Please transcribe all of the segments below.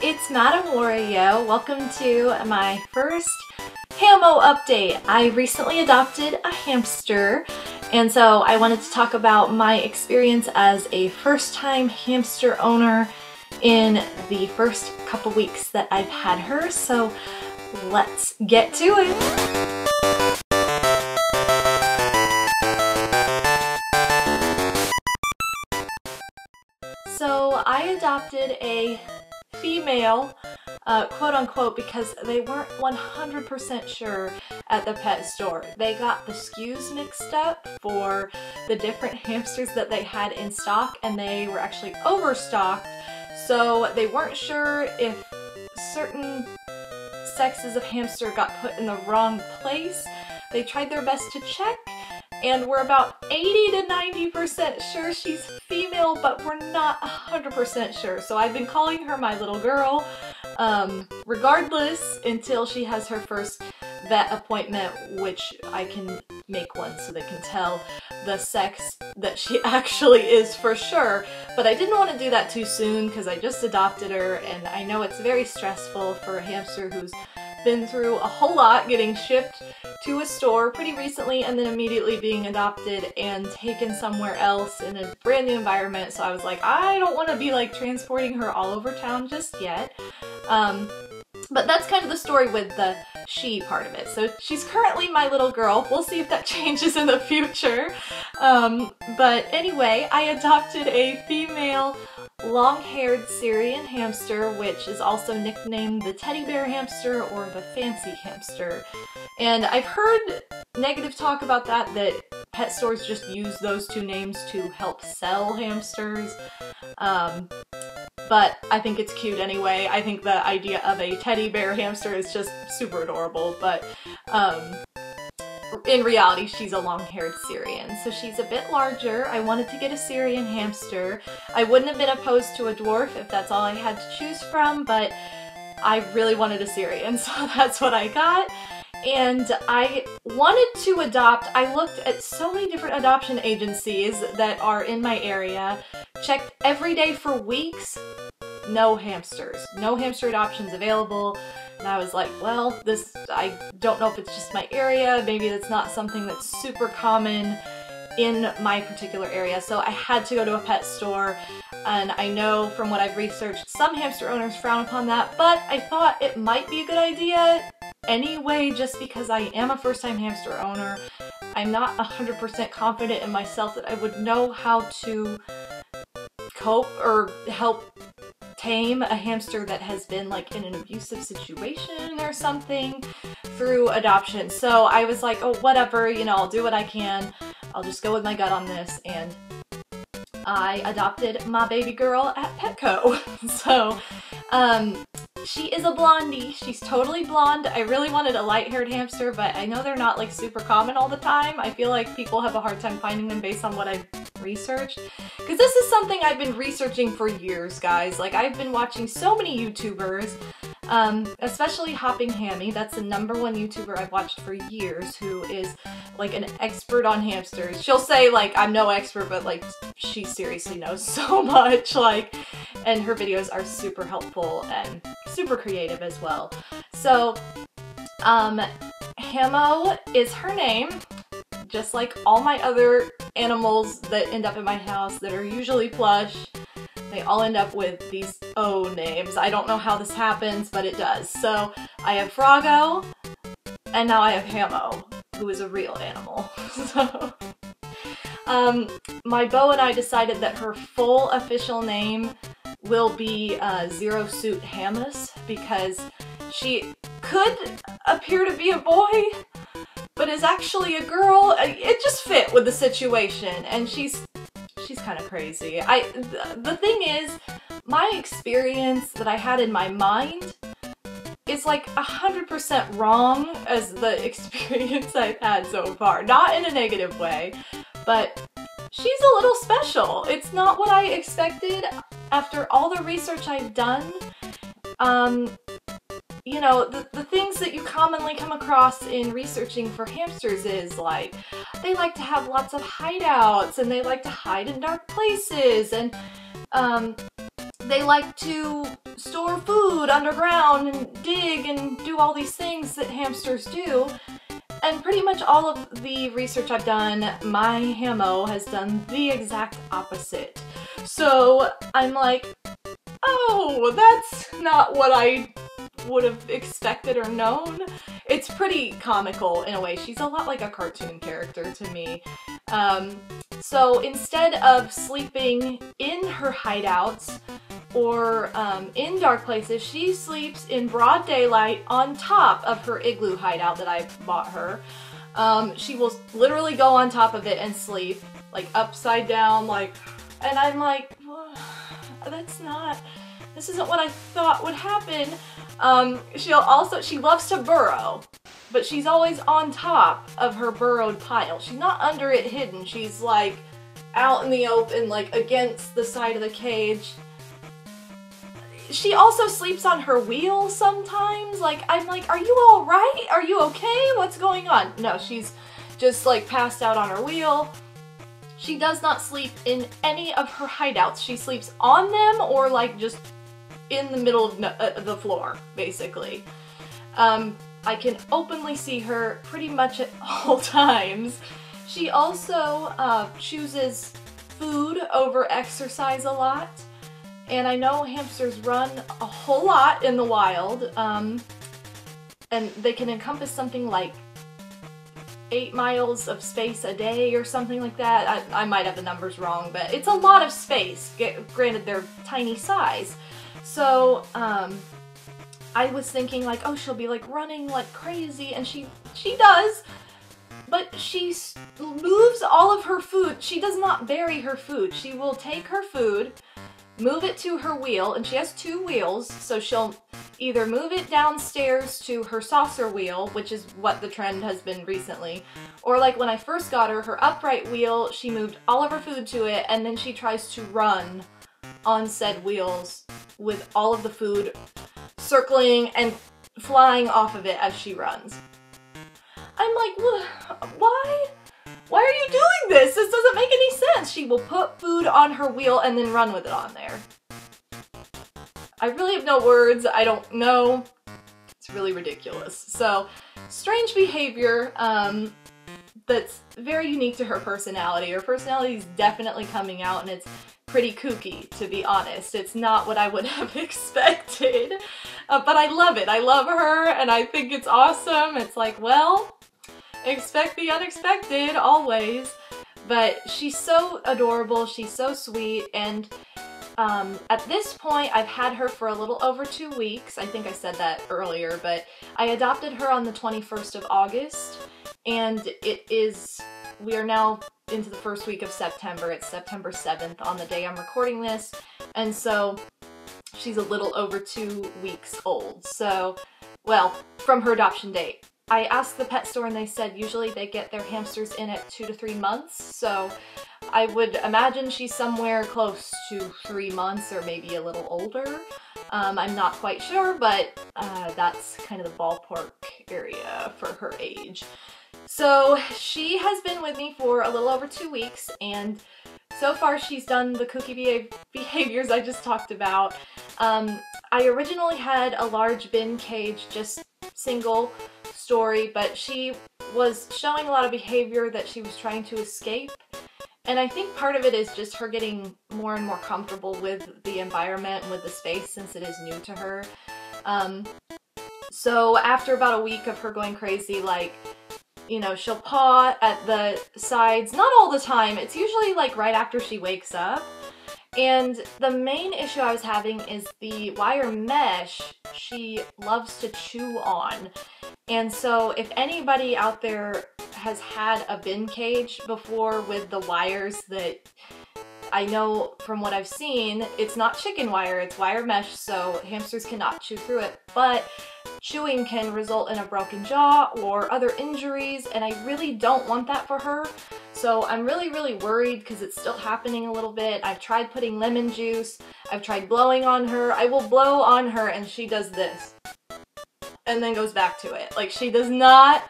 it's MadameWario. Welcome to my first Hammo update. I recently adopted a hamster, and so I wanted to talk about my experience as a first-time hamster owner in the first couple weeks that I've had her, so let's get to it. So I adopted a female, quote-unquote, because they weren't 100% sure at the pet store. They got the SKUs mixed up for the different hamsters that they had in stock, and they were actually overstocked, so they weren't sure if certain sexes of hamster got put in the wrong place. They tried their best to check, and we're about 80 to 90% sure she's female, but we're not 100% sure. So I've been calling her my little girl, regardless, until she has her first vet appointment, which I can make one so they can tell the sex that she actually is for sure. But I didn't want to do that too soon because I just adopted her, and I know it's very stressful for a hamster who's been through a whole lot, getting shipped to a store pretty recently and then immediately being adopted and taken somewhere else in a brand new environment. So I was like, I don't want to be like transporting her all over town just yet. But that's kind of the story with the she part of it. So she's currently my little girl. We'll see if that changes in the future. But anyway, I adopted a female long-haired Syrian hamster, which is also nicknamed the teddy bear hamster or the fancy hamster. And I've heard negative talk about that pet stores just use those two names to help sell hamsters. But I think it's cute anyway. I think the idea of a teddy bear hamster is just super adorable, but in reality, she's a long-haired Syrian, so she's a bit larger. I wanted to get a Syrian hamster. I wouldn't have been opposed to a dwarf if that's all I had to choose from, but I really wanted a Syrian, so that's what I got. And I wanted to adopt. I looked at so many different adoption agencies that are in my area, checked every day for weeks, no hamsters. No hamster adoptions available. And I was like, well, I don't know if it's just my area, maybe that's not something that's super common in my particular area, so I had to go to a pet store, and I know from what I've researched, some hamster owners frown upon that, but I thought it might be a good idea anyway, just because I am a first-time hamster owner. I'm not 100% confident in myself that I would know how to cope or help tame a hamster that has been like in an abusive situation or something through adoption. So I was like, oh, whatever, you know, I'll do what I can. I'll just go with my gut on this, and I adopted my baby girl at Petco. So, she is a blondie. She's totally blonde. I really wanted a light-haired hamster, but I know they're not like super common all the time. I feel like people have a hard time finding them based on what I've researched. Because this is something I've been researching for years, guys. Like, I've been watching so many YouTubers, especially Hopping Hammy. That's the #1 YouTuber I've watched for years, who is like an expert on hamsters. She'll say like, I'm no expert, but like she seriously knows so much, like, and her videos are super helpful and super creative as well. So, Hammo is her name, just like all my other animals that end up in my house that are usually plush. They all end up with these O names. I don't know how this happens, but it does. So I have Froggo, and now I have Hammo, who is a real animal. So, my beau and I decided that her full official name will be Zero Suit Hammus, because she could appear to be a boy, but is actually a girl. It just fit with the situation, and she's kind of crazy. The thing is, my experience that I had in my mind is like 100% wrong as the experience I've had so far. Not in a negative way, but she's a little special. It's not what I expected after all the research I've done. You know, the things that you commonly come across in researching for hamsters is like, they like to have lots of hideouts, and they like to hide in dark places, and they like to store food underground and dig and do all these things that hamsters do. And pretty much all of the research I've done, my Hammo has done the exact opposite. So I'm like, oh, that's not what I would have expected or known. It's pretty comical in a way. She's a lot like a cartoon character to me. So instead of sleeping in her hideouts or in dark places, she sleeps in broad daylight on top of her igloo hideout that I bought her. She will literally go on top of it and sleep, like upside down, like, and I'm like, this isn't what I thought would happen. She loves to burrow, but she's always on top of her burrowed pile. She's not under it hidden. She's like out in the open, like against the side of the cage. She also sleeps on her wheel sometimes. Like, I'm like, are you all right? Are you okay? What's going on? No, she's just like passed out on her wheel. She does not sleep in any of her hideouts. She sleeps on them or like just in the middle of the floor, basically. I can openly see her pretty much at all times. She also chooses food over exercise a lot. And I know hamsters run a whole lot in the wild, and they can encompass something like 8 miles of space a day or something like that. I might have the numbers wrong, but it's a lot of space, granted they're tiny size. So I was thinking like, oh, she'll be like running like crazy, and she does, but she moves all of her food. She does not bury her food. She will take her food, move it to her wheel, and she has 2 wheels, so she'll either move it downstairs to her saucer wheel, which is what the trend has been recently, or like when I first got her, her upright wheel, she moved all of her food to it, and then she tries to run on said wheels with all of the food circling and flying off of it as she runs. I'm like, why? Why are you doing this? This doesn't make any sense. She will put food on her wheel and then run with it on there. I really have no words. I don't know. It's really ridiculous. So, strange behavior that's very unique to her personality. Her personality is definitely coming out, and it's pretty kooky, to be honest. It's not what I would have expected. But I love it. I love her, and I think it's awesome. It's like, well, expect the unexpected, always. But she's so adorable, she's so sweet, and at this point I've had her for a little over 2 weeks. I think I said that earlier, but I adopted her on the 21st of August, and we are now into the first week of September. It's September 7th on the day I'm recording this, and so she's a little over 2 weeks old. So, well, from her adoption date. I asked the pet store and they said usually they get their hamsters in at 2 to 3 months, so I would imagine she's somewhere close to 3 months or maybe a little older. I'm not quite sure, but that's kind of the ballpark area for her age. So she has been with me for a little over 2 weeks, and so far she's done the kooky behaviors I just talked about. I originally had a large bin cage, just single story, but she was showing a lot of behavior that she was trying to escape, and I think part of it is just her getting more and more comfortable with the environment and with the space since it is new to her. So after about a week of her going crazy, like, you know, she'll paw at the sides, not all the time, it's usually like right after she wakes up. And the main issue I was having is the wire mesh she loves to chew on. And so if anybody out there has had a bin cage before with the wires, that I know from what I've seen, it's not chicken wire, it's wire mesh, so hamsters cannot chew through it, but chewing can result in a broken jaw or other injuries, and I really don't want that for her. So I'm really worried because it's still happening a little bit. I've tried putting lemon juice, I've tried blowing on her. I will blow on her and she does this and then goes back to it. Like, she does not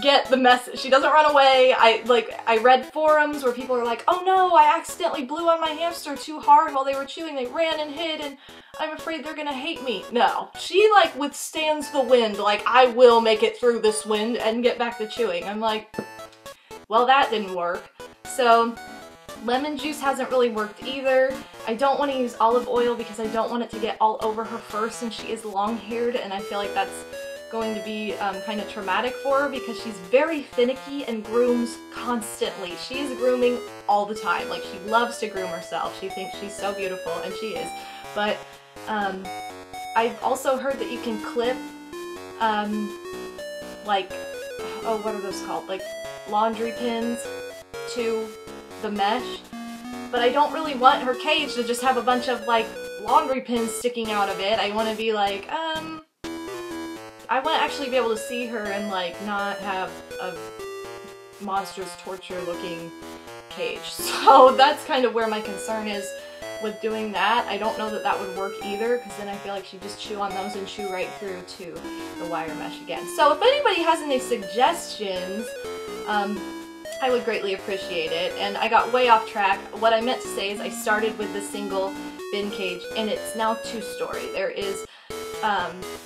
get the message. She doesn't run away. I read forums where people are like, oh no, I accidentally blew on my hamster too hard while they were chewing. They ran and hid and I'm afraid they're gonna hate me. No, she like withstands the wind. Like, I will make it through this wind and get back to chewing. I'm like, well, that didn't work. So lemon juice hasn't really worked either. I don't want to use olive oil because I don't want it to get all over her fur since she is long-haired, and I feel like that's going to be kind of traumatic for her because she's very finicky and grooms constantly. She is grooming all the time. Like, she loves to groom herself. She thinks she's so beautiful, and she is. But I've also heard that you can clip like, oh, what are those called? Like laundry pins to the mesh. But I don't really want her cage to just have a bunch of like laundry pins sticking out of it. I want to be like, I want to actually be able to see her and like not have a monstrous torture looking cage. So that's kind of where my concern is with doing that. I don't know that that would work either, because then I feel like she'd just chew on those and chew right through to the wire mesh again. So if anybody has any suggestions, I would greatly appreciate it. And I got way off track. What I meant to say is I started with the single bin cage and it's now two-story. There is,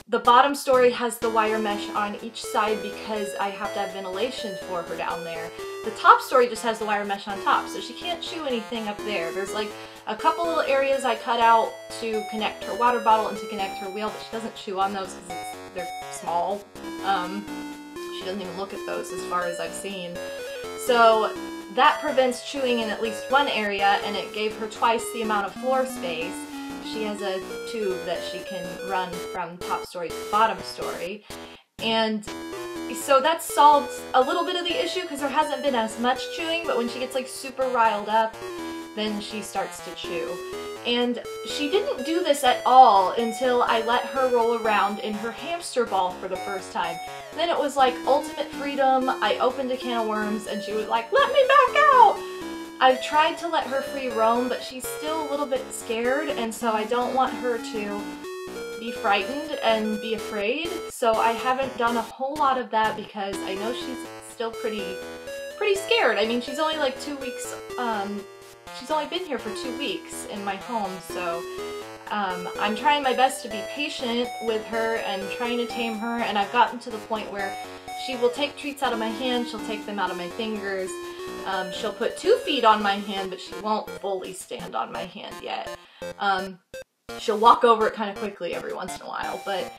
the bottom story has the wire mesh on each side because I have to have ventilation for her down there. The top story just has the wire mesh on top, so she can't chew anything up there. There's like a couple little areas I cut out to connect her water bottle and to connect her wheel, but she doesn't chew on those because they're small. She doesn't even look at those as far as I've seen. So that prevents chewing in at least one area, and it gave her twice the amount of floor space. She has a tube that she can run from top story to bottom story. And so that solved a little bit of the issue because there hasn't been as much chewing, but when she gets like super riled up, then she starts to chew. And she didn't do this at all until I let her roll around in her hamster ball for the first time. Then it was like ultimate freedom. I opened a can of worms and she was like, let me back out! I've tried to let her free roam, but she's still a little bit scared, and so I don't want her to be frightened and be afraid. So I haven't done a whole lot of that because I know she's still pretty scared. I mean, she's only like 2 weeks, she's only been here for 2 weeks in my home, so I'm trying my best to be patient with her and trying to tame her, and I've gotten to the point where she will take treats out of my hand, she'll take them out of my fingers, she'll put 2 feet on my hand, but she won't fully stand on my hand yet. She'll walk over it kind of quickly every once in a while, but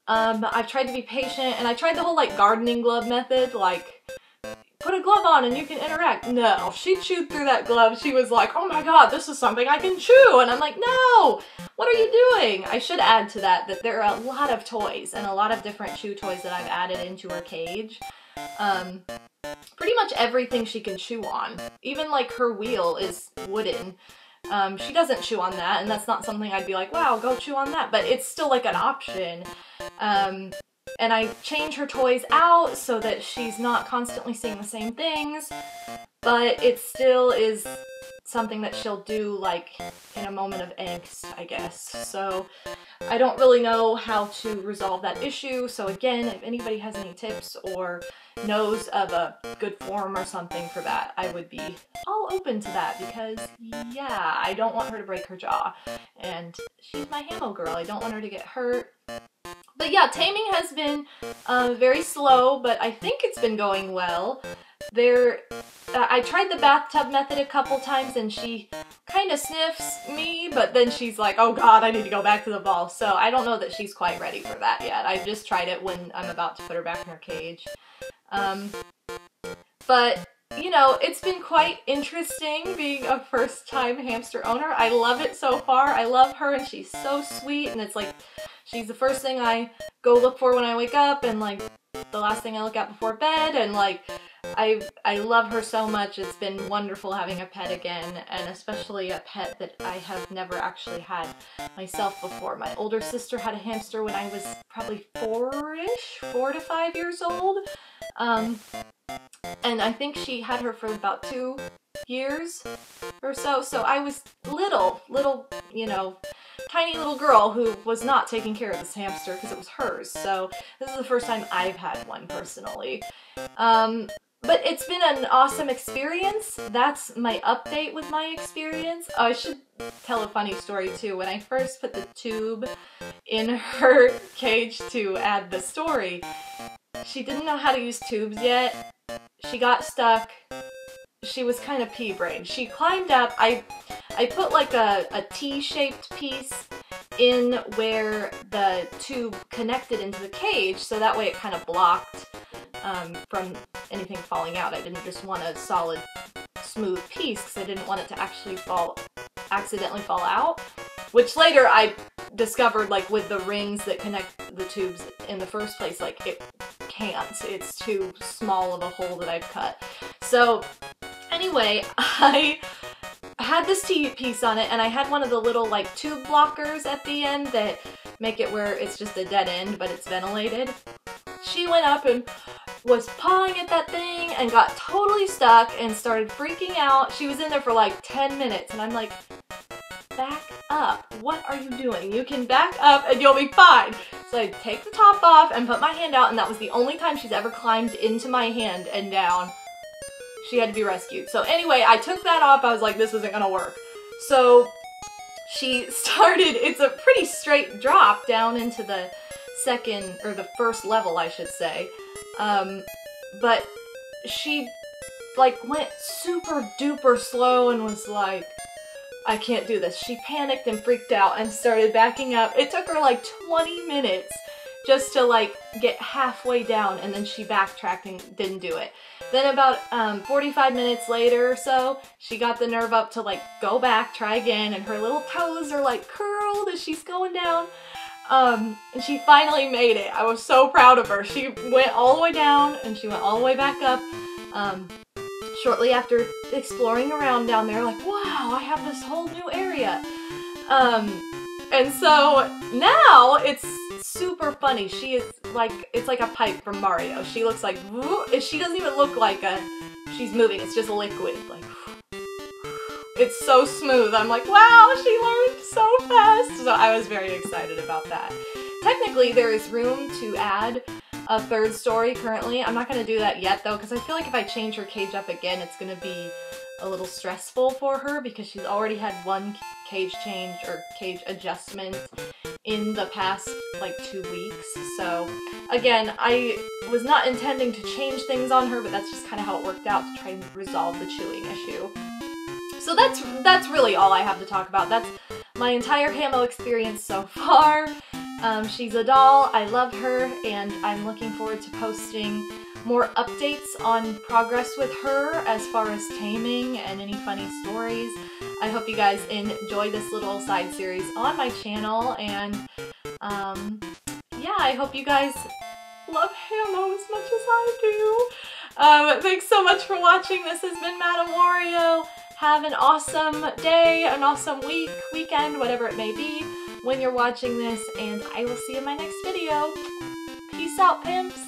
I've tried to be patient, and I tried the whole like gardening glove method, like put a glove on and you can interact. No, she chewed through that glove. She was like, oh my god, this is something I can chew, and I'm like, no, what are you doing? I should add to that there are a lot of toys and a lot of different chew toys that I've added into her cage. Pretty much everything she can chew on. Even like her wheel is wooden. She doesn't chew on that, and that's not something I'd be like, wow, go chew on that, but it's still like an option. And I change her toys out so that she's not constantly seeing the same things, but it still is something that she'll do like in a moment of angst, I guess. So I don't really know how to resolve that issue, so again, if anybody has any tips or knows of a good forum or something for that, I would be all open to that because, yeah, I don't want her to break her jaw. And she's my Hammo girl. I don't want her to get hurt. But yeah, taming has been very slow, but I think it's been going well. I tried the bathtub method a couple times and she kind of sniffs me, but then she's like, oh god, I need to go back to the ball. So I don't know that she's quite ready for that yet. I just tried it when I'm about to put her back in her cage. But, you know, it's been quite interesting being a first-time hamster owner. I love it so far. I love her and she's so sweet, and it's like, she's the first thing I go look for when I wake up and like the last thing I look at before bed, and like I love her so much. It's been wonderful having a pet again, and especially a pet that I have never actually had myself before. My older sister had a hamster when I was probably 4-ish, 4 to 5 years old. And I think she had her for about 2 years or so. So I was little, you know, tiny little girl who was not taking care of this hamster because it was hers. So this is the first time I've had one personally. But it's been an awesome experience. That's my update with my experience. Oh, I should tell a funny story too. When I first put the tube in her cage to add the story, she didn't know how to use tubes yet. She got stuck. She was kind of pea-brained. She climbed up. I put like a T-shaped piece in where the tube connected into the cage, so that way it kind of blocked from anything falling out. I didn't just want a solid, smooth piece because I didn't want it to actually accidentally fall out. Which later I discovered, like with the rings that connect the tubes in the first place, like it can't. It's too small of a hole that I've cut. So anyway, I had this T-piece on it, and I had one of the little like tube blockers at the end that make it where it's just a dead end, but it's ventilated. She went up and was pawing at that thing and got totally stuck and started freaking out. She was in there for like 10 minutes, and I'm like, back up. What are you doing? You can back up and you'll be fine. So I take the top off and put my hand out, and that was the only time she's ever climbed into my hand and down. She had to be rescued. So anyway, I took that off. I was like, this isn't gonna work. So she started, it's a pretty straight drop down into the second, or the first level, I should say. But she like went super duper slow and was like, I can't do this. She panicked and freaked out and started backing up. It took her like 20 minutes just to like get halfway down, and then she backtracked and didn't do it. Then about 45 minutes later or so, she got the nerve up to like go back, try again, and her little toes are like curled as she's going down. And she finally made it. I was so proud of her. She went all the way down and she went all the way back up. Shortly after exploring around down there, like, wow, I have this whole new area. And so now it's super funny. She is like, it's like a pipe from Mario. She looks like, she doesn't even look like she's moving. It's just liquid, like, it's so smooth. I'm like, wow, she learned so fast. So I was very excited about that. Technically, there is room to add a third story currently. I'm not going to do that yet though, because I feel like if I change her cage up again, it's going to be a little stressful for her because she's already had one cage change or cage adjustment in the past like 2 weeks. So again, I was not intending to change things on her, but that's just kind of how it worked out to try and resolve the chewing issue. So that's really all I have to talk about. That's my entire Hammo experience so far. She's a doll, I love her, and I'm looking forward to posting more updates on progress with her as far as taming and any funny stories. I hope you guys enjoy this little side series on my channel, and yeah, I hope you guys love Hammo as much as I do. Thanks so much for watching. This has been MadameWario. Have an awesome day, an awesome week, weekend, whatever it may be when you're watching this, and I will see you in my next video. Peace out, pimps!